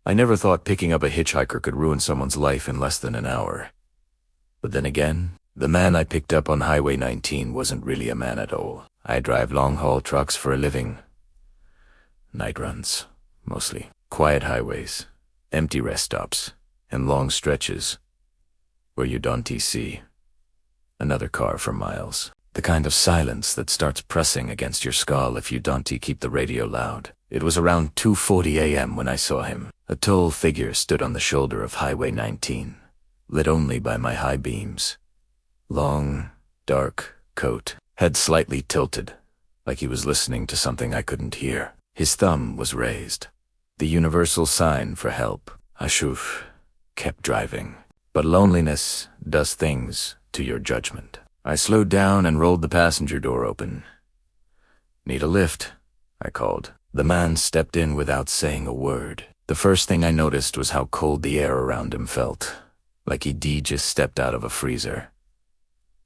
I never thought picking up a hitchhiker could ruin someone's life in less than an hour. But then again, the man I picked up on Highway 19 wasn't really a man at all. I drive long-haul trucks for a living. Night runs, mostly. Quiet highways, empty rest stops, and long stretches where you don't see another car for miles. The kind of silence that starts pressing against your skull if you don't keep the radio loud. It was around 2:40 a.m. when I saw him. A tall figure stood on the shoulder of Highway 19, lit only by my high beams. Long, dark coat, head slightly tilted, like he was listening to something I couldn't hear. His thumb was raised, the universal sign for help. I kept driving. But loneliness does things to your judgment. I slowed down and rolled the passenger door open. "Need a lift?" I called. The man stepped in without saying a word. The first thing I noticed was how cold the air around him felt, like he'd just stepped out of a freezer.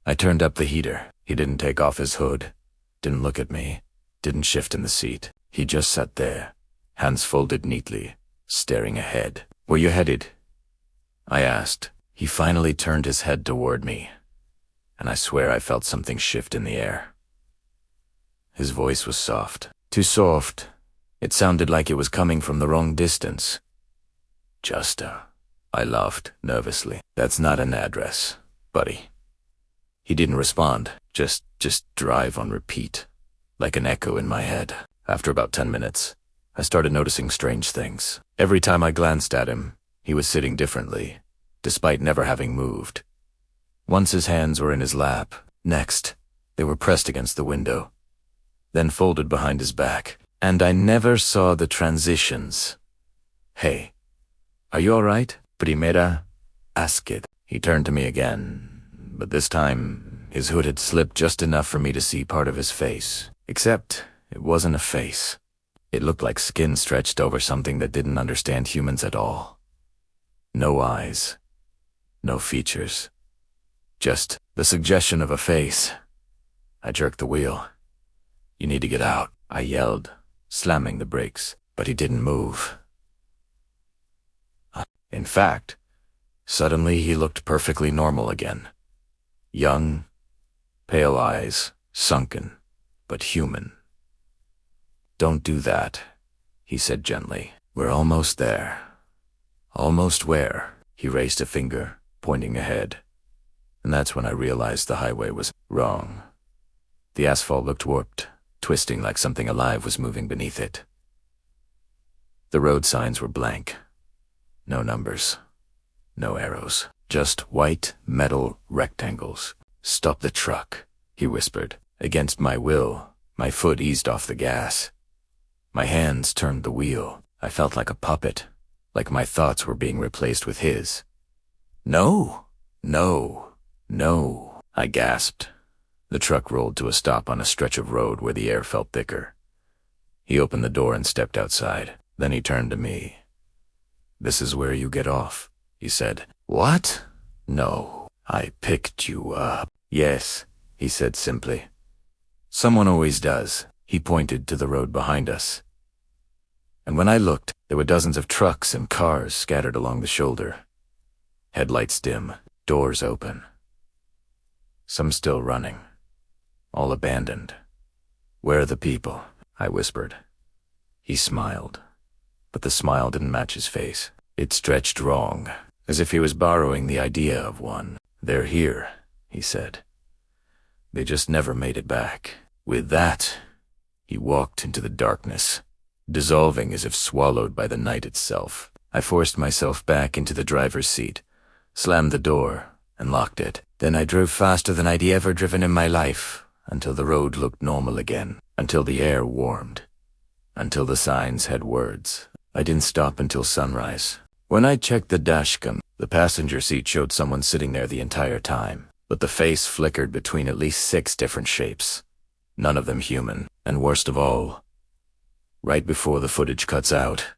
I turned up the heater. He didn't take off his hood, didn't look at me, didn't shift in the seat. He just sat there, hands folded neatly, staring ahead. "Where you headed?" I asked. He finally turned his head toward me, and I swear I felt something shift in the air. His voice was soft. Too soft. It sounded like it was coming from the wrong distance. I laughed nervously. "That's not an address, buddy." He didn't respond, just drive on repeat, like an echo in my head. After about 10 minutes, I started noticing strange things. Every time I glanced at him, he was sitting differently, despite never having moved. Once his hands were in his lap. Next, they were pressed against the window, then folded behind his back. And I never saw the transitions. "Hey, are you all right? Primera, ask it." He turned to me again, but this time his hood had slipped just enough for me to see part of his face. Except it wasn't a face. It looked like skin stretched over something that didn't understand humans at all. No eyes, no features, just the suggestion of a face. I jerked the wheel. "You need to get out," I yelled, slamming the brakes, but he didn't move. In fact, suddenly he looked perfectly normal again. Young, pale eyes, sunken, but human. "Don't do that," he said gently. "We're almost there." "Almost where?" He raised a finger, pointing ahead. And that's when I realized the highway was wrong. The asphalt looked warped, twisting like something alive was moving beneath it. The road signs were blank. No numbers. No arrows. Just white metal rectangles. "Stop the truck," he whispered. Against my will, my foot eased off the gas. My hands turned the wheel. I felt like a puppet, like my thoughts were being replaced with his. "No, no, no," I gasped. The truck rolled to a stop on a stretch of road where the air felt thicker. He opened the door and stepped outside. Then he turned to me. "This is where you get off," he said. "What?" "No, I picked you up." "Yes," he said simply. "Someone always does." He pointed to the road behind us. And when I looked, there were dozens of trucks and cars scattered along the shoulder. Headlights dim, doors open. Some still running. All abandoned. "Where are the people?" I whispered. He smiled, but the smile didn't match his face. It stretched wrong, as if he was borrowing the idea of one. "They're here," he said. "They just never made it back." With that, he walked into the darkness, dissolving as if swallowed by the night itself. I forced myself back into the driver's seat, slammed the door, and locked it. Then I drove faster than I'd ever driven in my life, until the road looked normal again, until the air warmed, until the signs had words. I didn't stop until sunrise. When I checked the dashcam, the passenger seat showed someone sitting there the entire time, but the face flickered between at least 6 different shapes, none of them human. And worst of all, right before the footage cuts out,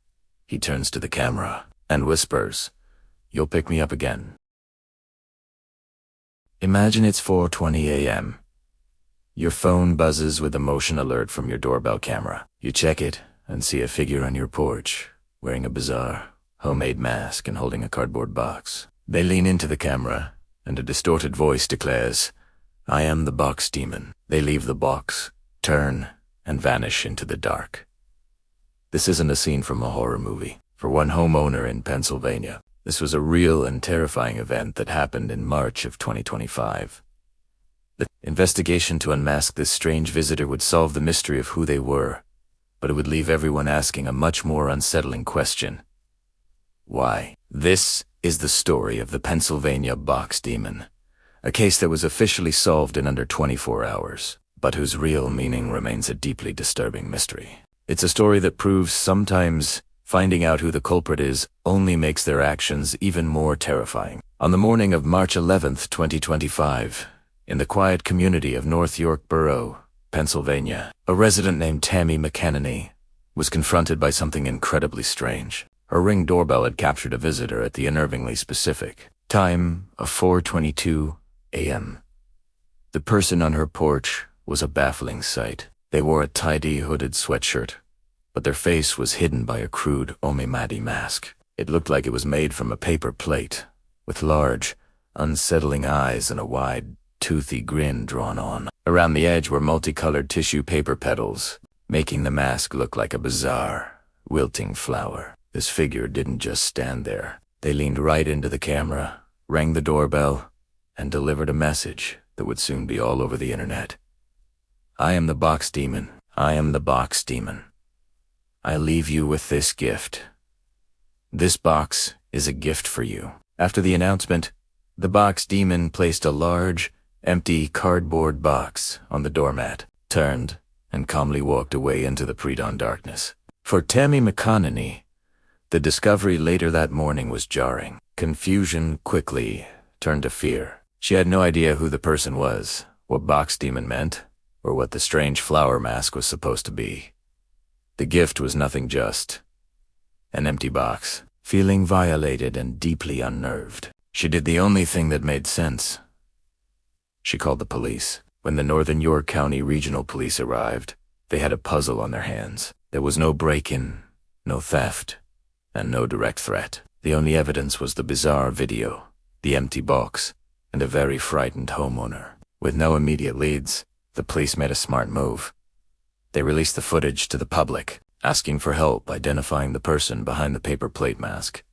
he turns to the camera and whispers, "You'll pick me up again." Imagine it's 4:20 a.m. Your phone buzzes with a motion alert from your doorbell camera. You check it and see a figure on your porch, wearing a bizarre, homemade mask and holding a cardboard box. They lean into the camera, and a distorted voice declares, "I am the box demon." They leave the box, turn, and vanish into the dark. This isn't a scene from a horror movie. For one homeowner in Pennsylvania, this was a real and terrifying event that happened in March of 2025. The investigation to unmask this strange visitor would solve the mystery of who they were, but it would leave everyone asking a much more unsettling question. Why? This is the story of the Pennsylvania box demon, a case that was officially solved in under 24 hours, but whose real meaning remains a deeply disturbing mystery. It's a story that proves sometimes finding out who the culprit is only makes their actions even more terrifying. On the morning of March 11th, 2025, in the quiet community of North York Borough, Pennsylvania, a resident named Tammy McEnany was confronted by something incredibly strange. Her Ring doorbell had captured a visitor at the unnervingly specific time of 4:22 a.m. The person on her porch was a baffling sight. They wore a tidy hooded sweatshirt, but their face was hidden by a crude omimati mask. It looked like it was made from a paper plate, with large, unsettling eyes and a wide, toothy grin drawn on. Around the edge were multicolored tissue paper petals, making the mask look like a bizarre, wilting flower. This figure didn't just stand there. They leaned right into the camera, rang the doorbell, and delivered a message that would soon be all over the internet. "I am the box demon. I am the box demon. I leave you with this gift. This box is a gift for you." After the announcement, the box demon placed a large, empty cardboard box on the doormat, turned, and calmly walked away into the pre-dawn darkness. For Tammy McEnany, the discovery later that morning was jarring. Confusion quickly turned to fear. She had no idea who the person was, what box demon meant, or what the strange flower mask was supposed to be. The gift was nothing just an empty box. Feeling violated and deeply unnerved, she did the only thing that made sense. She called the police. When the Northern York County Regional Police arrived, they had a puzzle on their hands. There was no break-in, no theft, and no direct threat. The only evidence was the bizarre video, the empty box, and a very frightened homeowner. With no immediate leads, the police made a smart move. They released the footage to the public, asking for help identifying the person behind the paper plate mask.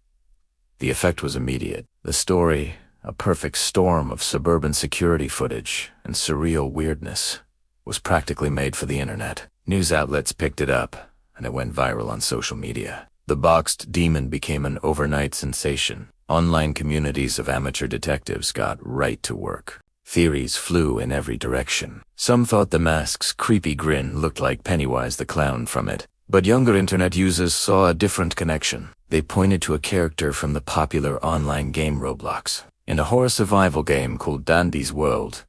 The effect was immediate. The story, a perfect storm of suburban security footage and surreal weirdness, was practically made for the internet. News outlets picked it up, and it went viral on social media. The boxed demon became an overnight sensation. Online communities of amateur detectives got right to work. Theories flew in every direction. Some thought the mask's creepy grin looked like Pennywise the Clown from it, but younger internet users saw a different connection. They pointed to a character from the popular online game Roblox. In a horror survival game called Dandy's World,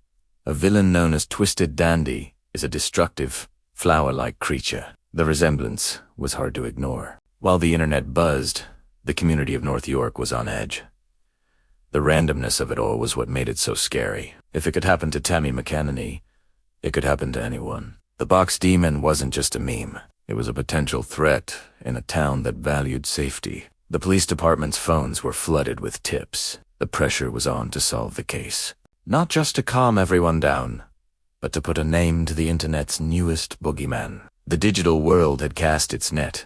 a villain known as Twisted Dandy is a destructive, flower-like creature. The resemblance was hard to ignore. While the internet buzzed, the community of North York was on edge. The randomness of it all was what made it so scary. If it could happen to Tammy McEnany, it could happen to anyone. The box demon wasn't just a meme. It was a potential threat in a town that valued safety. The police department's phones were flooded with tips. The pressure was on to solve the case. Not just to calm everyone down, but to put a name to the internet's newest boogeyman. The digital world had cast its net,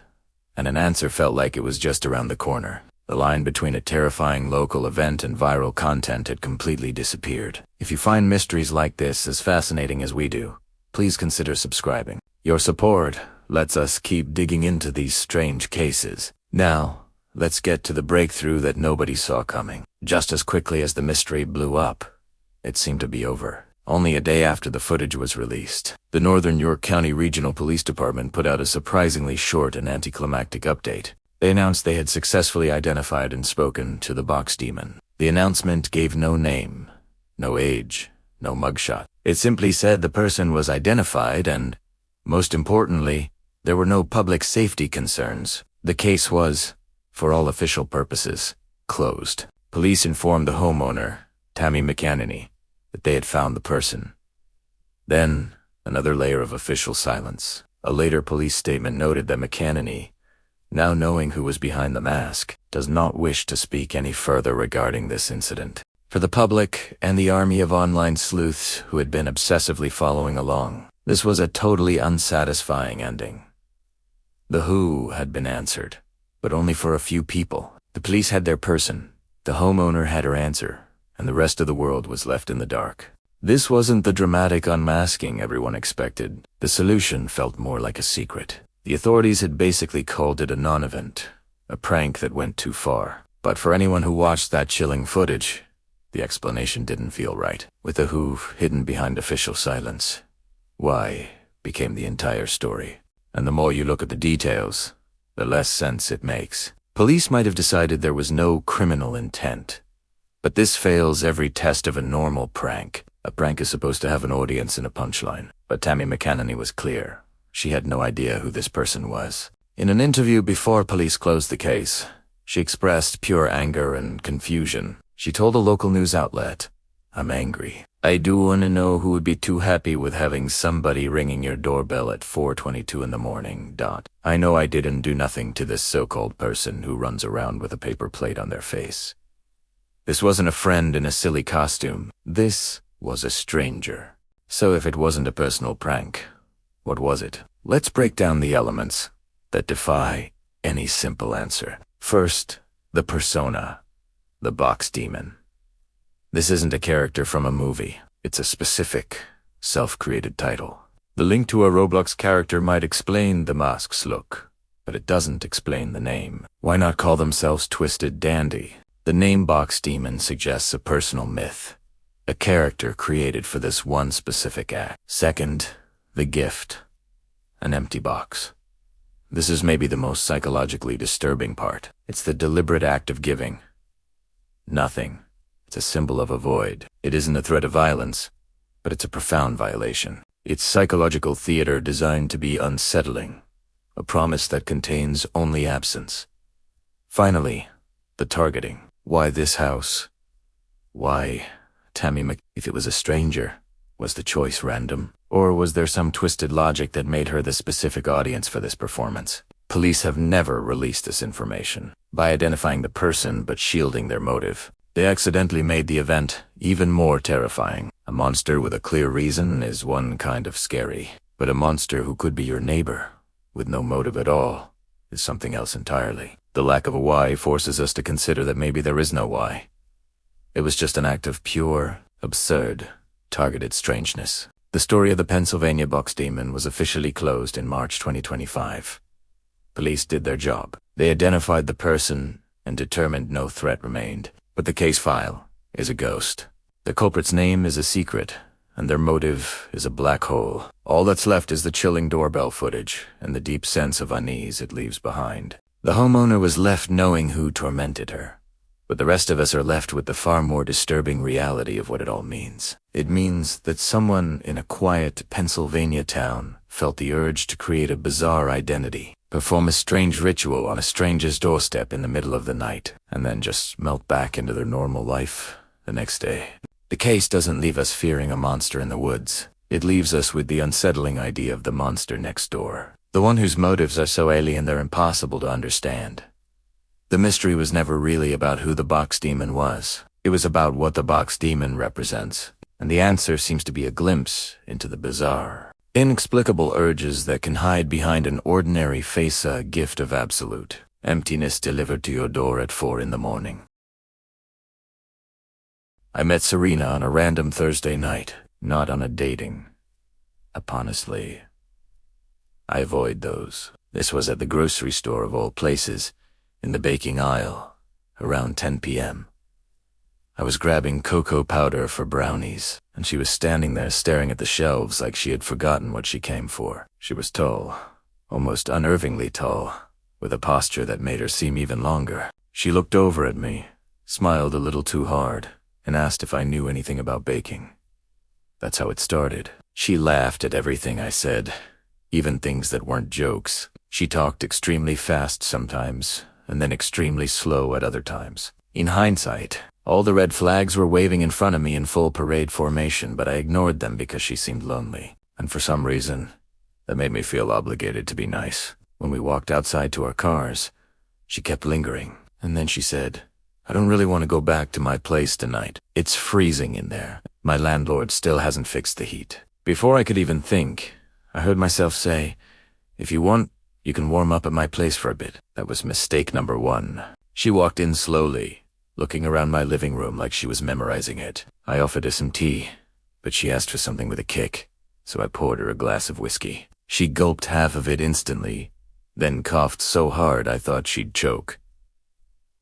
and an answer felt like it was just around the corner. The line between a terrifying local event and viral content had completely disappeared. If you find mysteries like this as fascinating as we do, please consider subscribing. Your support lets us keep digging into these strange cases. Now, let's get to the breakthrough that nobody saw coming. Just as quickly as the mystery blew up, it seemed to be over. Only a day after the footage was released, the Northern York County Regional Police Department put out a surprisingly short and anticlimactic update. They announced they had successfully identified and spoken to the box demon. The announcement gave no name, no age, no mugshot. It simply said the person was identified and, most importantly, there were no public safety concerns. The case was, for all official purposes, closed. Police informed the homeowner, Tammy McEnany, that they had found the person. Then, another layer of official silence. A later police statement noted that McEnany, now knowing who was behind the mask, does not wish to speak any further regarding this incident. For the public and the army of online sleuths who had been obsessively following along, this was a totally unsatisfying ending. The who had been answered, but only for a few people. The police had their person, the homeowner had her answer, and the rest of the world was left in the dark. This wasn't the dramatic unmasking everyone expected. The solution felt more like a secret. The authorities had basically called it a non-event, a prank that went too far. But for anyone who watched that chilling footage, the explanation didn't feel right. With the who hidden behind official silence, why became the entire story. And the more you look at the details, the less sense it makes. Police might have decided there was no criminal intent, but this fails every test of a normal prank. A prank is supposed to have an audience and a punchline, but Tammy McAnany was clear. She had no idea who this person was. In an interview before police closed the case, she expressed pure anger and confusion. She told a local news outlet, "I'm angry. I do want to know who would be too happy with having somebody ringing your doorbell at 4:22 in the morning. I know I didn't do nothing to this so-called person who runs around with a paper plate on their face. This wasn't a friend in a silly costume. This was a stranger. So if it wasn't a personal prank, what was it?" Let's break down the elements that defy any simple answer. First, the persona, the box demon. This isn't a character from a movie. It's a specific, self-created title. The link to a Roblox character might explain the mask's look, but it doesn't explain the name. Why not call themselves Twisted Dandy? The name Box Demon suggests a personal myth, a character created for this one specific act. Second, the gift, an empty box. This is maybe the most psychologically disturbing part. It's the deliberate act of giving. Nothing. It's a symbol of a void. It isn't a threat of violence, but it's a profound violation. It's psychological theater designed to be unsettling, a promise that contains only absence. Finally, the targeting. Why this house? Why Tammy If it was a stranger, was the choice random? Or was there some twisted logic that made her the specific audience for this performance? Police have never released this information. By identifying the person but shielding their motive, they accidentally made the event even more terrifying. A monster with a clear reason is one kind of scary, but a monster who could be your neighbor, with no motive at all, is something else entirely. The lack of a why forces us to consider that maybe there is no why. It was just an act of pure, absurd, targeted strangeness. The story of the Pennsylvania box demon was officially closed in March 2025. Police did their job. They identified the person and determined no threat remained. But the case file is a ghost. The culprit's name is a secret, and their motive is a black hole. All that's left is the chilling doorbell footage and the deep sense of unease it leaves behind. The homeowner was left knowing who tormented her, but the rest of us are left with the far more disturbing reality of what it all means. It means that someone in a quiet Pennsylvania town felt the urge to create a bizarre identity, perform a strange ritual on a stranger's doorstep in the middle of the night, and then just melt back into their normal life the next day. The case doesn't leave us fearing a monster in the woods. It leaves us with the unsettling idea of the monster next door, the one whose motives are so alien they're impossible to understand. The mystery was never really about who the box demon was. It was about what the box demon represents, and the answer seems to be a glimpse into the bizarre, inexplicable urges that can hide behind an ordinary face, a gift of absolute emptiness delivered to your door at 4 in the morning. I met Serena on a random Thursday night, not on a dating app, honestly. I avoid those. This was at the grocery store of all places, in the baking aisle, around 10 p.m. I was grabbing cocoa powder for brownies, and she was standing there staring at the shelves like she had forgotten what she came for. She was tall, almost unnervingly tall, with a posture that made her seem even longer. She looked over at me, smiled a little too hard, and asked if I knew anything about baking. That's how it started. She laughed at everything I said, even things that weren't jokes. She talked extremely fast sometimes, and then extremely slow at other times. In hindsight, all the red flags were waving in front of me in full parade formation, but I ignored them because she seemed lonely. And for some reason, that made me feel obligated to be nice. When we walked outside to our cars, she kept lingering, And then she said, "I don't really want to go back to my place tonight. It's freezing in there. My landlord still hasn't fixed the heat." Before I could even think, I heard myself say, "If you want, you can warm up at my place for a bit." That was mistake number one. She walked in slowly, looking around my living room like she was memorizing it. I offered her some tea, but she asked for something with a kick, so I poured her a glass of whiskey. She gulped half of it instantly, then coughed so hard I thought she'd choke.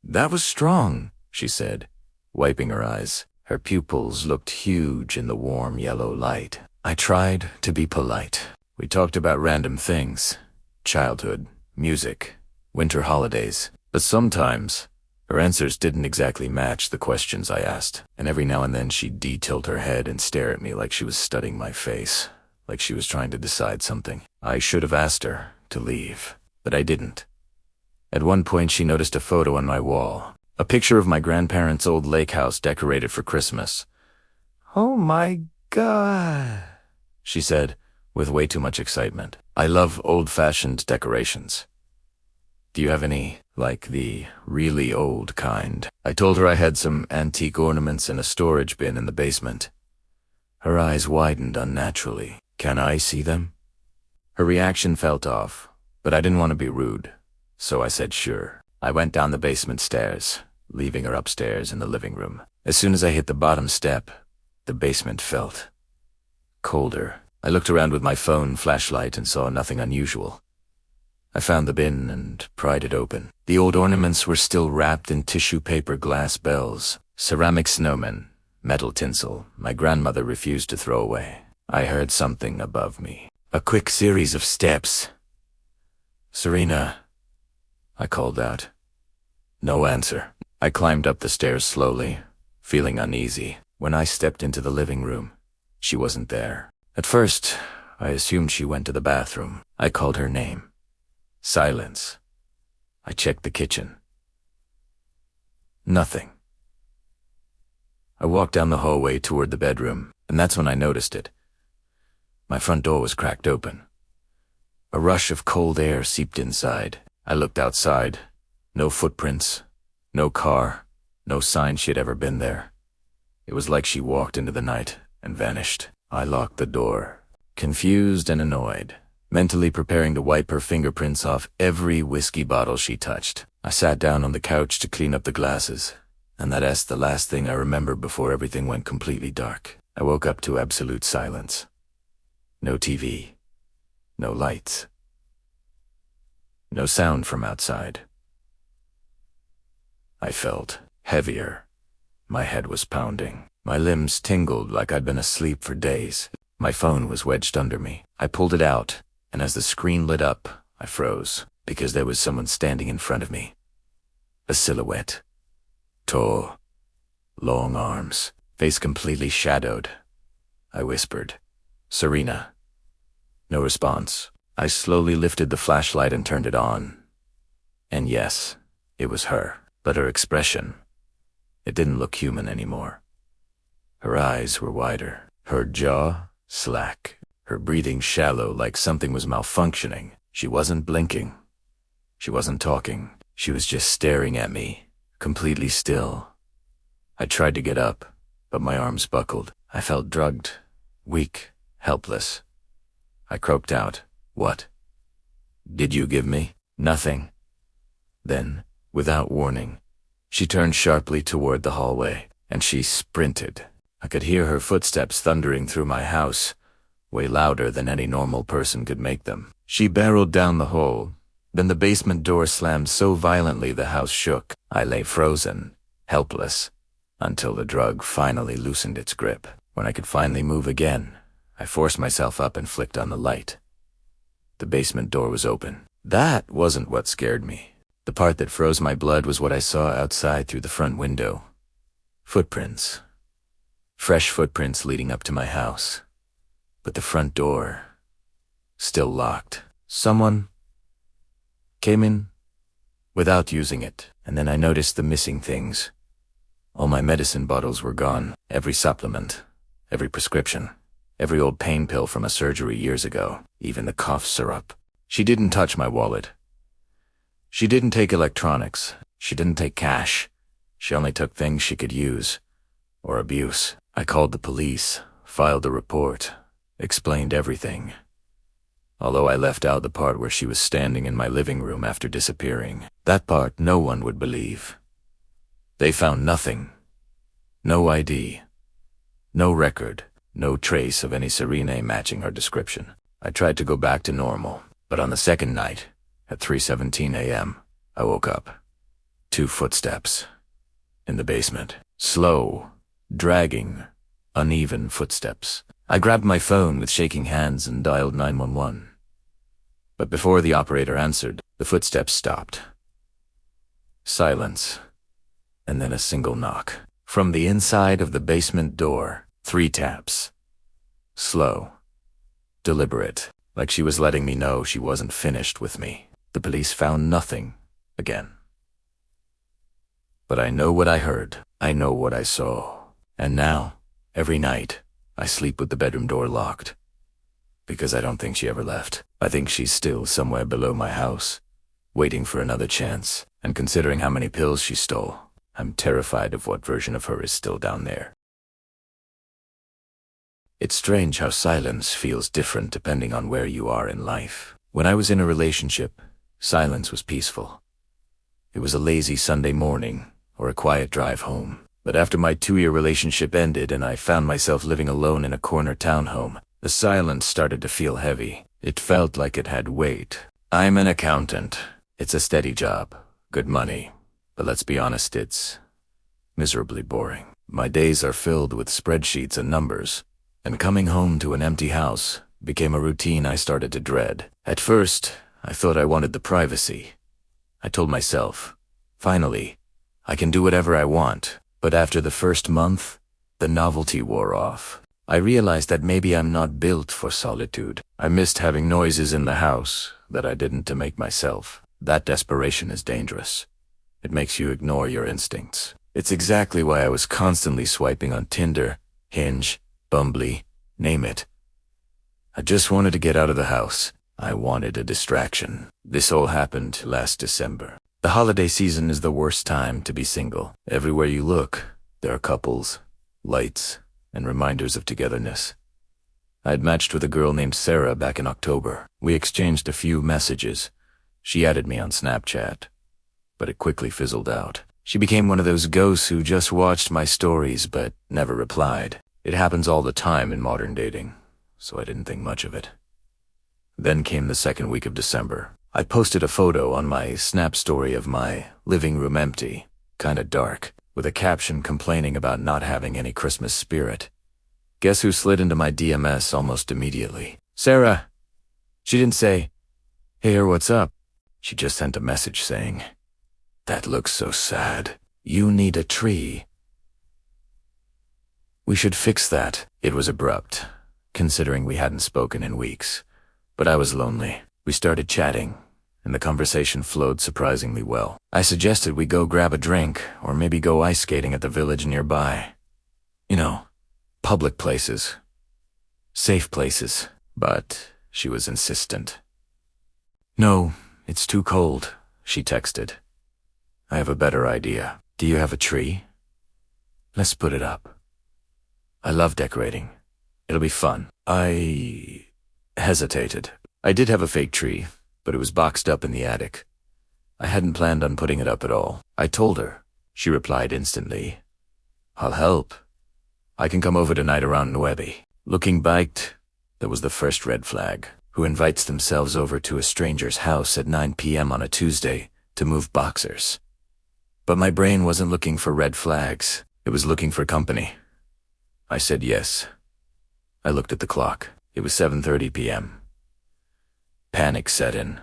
"That was strong," she said, wiping her eyes. Her pupils looked huge in the warm yellow light. I tried to be polite. We talked about random things, childhood, music, winter holidays, but sometimes her answers didn't exactly match the questions I asked, and every now and then she'd de-tilt her head and stare at me like she was studying my face, like she was trying to decide something. I should have asked her to leave, but I didn't. At one point she noticed a photo on my wall, a picture of my grandparents' old lake house decorated for Christmas. "Oh my God," she said, with way too much excitement. "I love old-fashioned decorations. Do you have any, like the really old kind?" I told her I had some antique ornaments in a storage bin in the basement. Her eyes widened unnaturally. "Can I see them?" Her reaction felt off, but I didn't want to be rude, so I said sure. I went down the basement stairs, leaving her upstairs in the living room. As soon as I hit the bottom step, the basement felt colder. I looked around with my phone flashlight and saw nothing unusual. I found the bin and pried it open. The old ornaments were still wrapped in tissue paper glass bells, ceramic snowmen, metal tinsel my grandmother refused to throw away. I heard something above me. A quick series of steps. "Serena," I called out. No answer. I climbed up the stairs slowly, feeling uneasy. When I stepped into the living room, she wasn't there. At first, I assumed she went to the bathroom. I called her name. Silence. I checked the kitchen. Nothing. I walked down the hallway toward the bedroom, and that's when I noticed it. My front door was cracked open. A rush of cold air seeped inside. I looked outside. No footprints, no car, no sign she'd ever been there. It was like she walked into the night and vanished. I locked the door, confused and annoyed, mentally preparing to wipe her fingerprints off every whiskey bottle she touched. I sat down on the couch to clean up the glasses, and that's the last thing I remember before everything went completely dark. I woke up to absolute silence. No TV, no lights, no sound from outside. I felt heavier. My head was pounding. My limbs tingled like I'd been asleep for days. My phone was wedged under me. I pulled it out, and as the screen lit up, I froze, because there was someone standing in front of me. A silhouette. Tall, long arms, face completely shadowed. I whispered, "Serena." No response. I slowly lifted the flashlight and turned it on. And yes, it was her, but her expression, it didn't look human anymore. Her eyes were wider, her jaw slack, her breathing shallow like something was malfunctioning. She wasn't blinking. She wasn't talking. She was just staring at me, completely still. I tried to get up, but my arms buckled. I felt drugged, weak, helpless. I croaked out, "What did you give me?" "Nothing." Then, without warning, she turned sharply toward the hallway, and she sprinted. I could hear her footsteps thundering through my house, way louder than any normal person could make them. She barreled down the hall. Then the basement door slammed so violently the house shook. I lay frozen, helpless, until the drug finally loosened its grip. When I could finally move again, I forced myself up and flicked on the light. The basement door was open. That wasn't what scared me. The part that froze my blood was what I saw outside through the front window. Footprints. Fresh footprints leading up to my house. But the front door, still locked. Someone came in without using it, and then I noticed the missing things. All my medicine bottles were gone. Every supplement, every prescription, every old pain pill from a surgery years ago, even the cough syrup. She didn't touch my wallet. She didn't take electronics. She didn't take cash. She only took things she could use, or abuse. I called the police, filed a report, explained everything. Although I left out the part where she was standing in my living room after disappearing. That part no one would believe. They found nothing. No ID. No record. No trace of any Serene matching her description. I tried to go back to normal, but on the second night, at 3:17 a.m., I woke up. 2 footsteps. In the basement. Slow, dragging, uneven footsteps. I grabbed my phone with shaking hands and dialed 911. But before the operator answered, the footsteps stopped. Silence. And then a single knock. From the inside of the basement door, 3 taps. Slow. Deliberate. Like she was letting me know she wasn't finished with me. The police found nothing. Again. But I know what I heard. I know what I saw. And now, every night, I sleep with the bedroom door locked. Because I don't think she ever left. I think she's still somewhere below my house, waiting for another chance. And considering how many pills she stole, I'm terrified of what version of her is still down there. It's strange how silence feels different depending on where you are in life. When I was in a relationship, silence was peaceful. It was a lazy Sunday morning or a quiet drive home. But after my 2-year relationship ended and I found myself living alone in a corner townhome, the silence started to feel heavy. It felt like it had weight. I'm an accountant. It's a steady job, good money. But let's be honest, it's miserably boring. My days are filled with spreadsheets and numbers, and coming home to an empty house became a routine I started to dread. At first, I thought I wanted the privacy. I told myself, finally, I can do whatever I want. But after the first month, the novelty wore off. I realized that maybe I'm not built for solitude. I missed having noises in the house that I didn't to make myself. That desperation is dangerous. It makes you ignore your instincts. It's exactly why I was constantly swiping on Tinder, Hinge, Bumble, name it. I just wanted to get out of the house. I wanted a distraction. This all happened last December. The holiday season is the worst time to be single. Everywhere you look, there are couples, lights, and reminders of togetherness. I had matched with a girl named Sarah back in October. We exchanged a few messages. She added me on Snapchat, but it quickly fizzled out. She became one of those ghosts who just watched my stories but never replied. It happens all the time in modern dating, so I didn't think much of it. Then came the second week of December. I posted a photo on my Snap story of my living room empty, kinda dark, with a caption complaining about not having any Christmas spirit. Guess who slid into my DMS almost immediately? Sarah. She didn't say, "Hey, or what's up?" She just sent a message saying, "That looks so sad. You need a tree. We should fix that." It was abrupt, considering we hadn't spoken in weeks. But I was lonely. We started chatting, and the conversation flowed surprisingly well. I suggested we go grab a drink, or maybe go ice skating at the village nearby. You know, public places. Safe places. But she was insistent. "No, it's too cold," she texted. "I have a better idea. Do you have a tree? Let's put it up. I love decorating. It'll be fun." I hesitated. I did have a fake tree, but it was boxed up in the attic. I hadn't planned on putting it up at all. I told her. She replied instantly, "I'll help. I can come over tonight around 9. Looking back, that was the first red flag. Who invites themselves over to a stranger's house at 9 p.m. on a Tuesday to move boxers? But my brain wasn't looking for red flags. It was looking for company. I said yes. I looked at the clock. It was 7:30 p.m. Panic set in.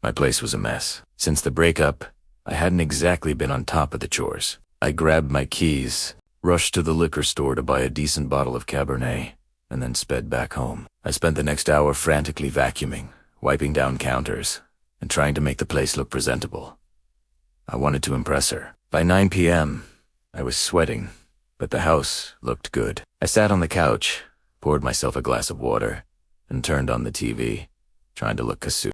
My place was a mess. Since the breakup, I hadn't exactly been on top of the chores. I grabbed my keys, rushed to the liquor store to buy a decent bottle of Cabernet, and then sped back home. I spent the next hour frantically vacuuming, wiping down counters, and trying to make the place look presentable. I wanted to impress her. By 9 p.m., I was sweating, but the house looked good. I sat on the couch, poured myself a glass of water, and turned on the TV, trying to look casual.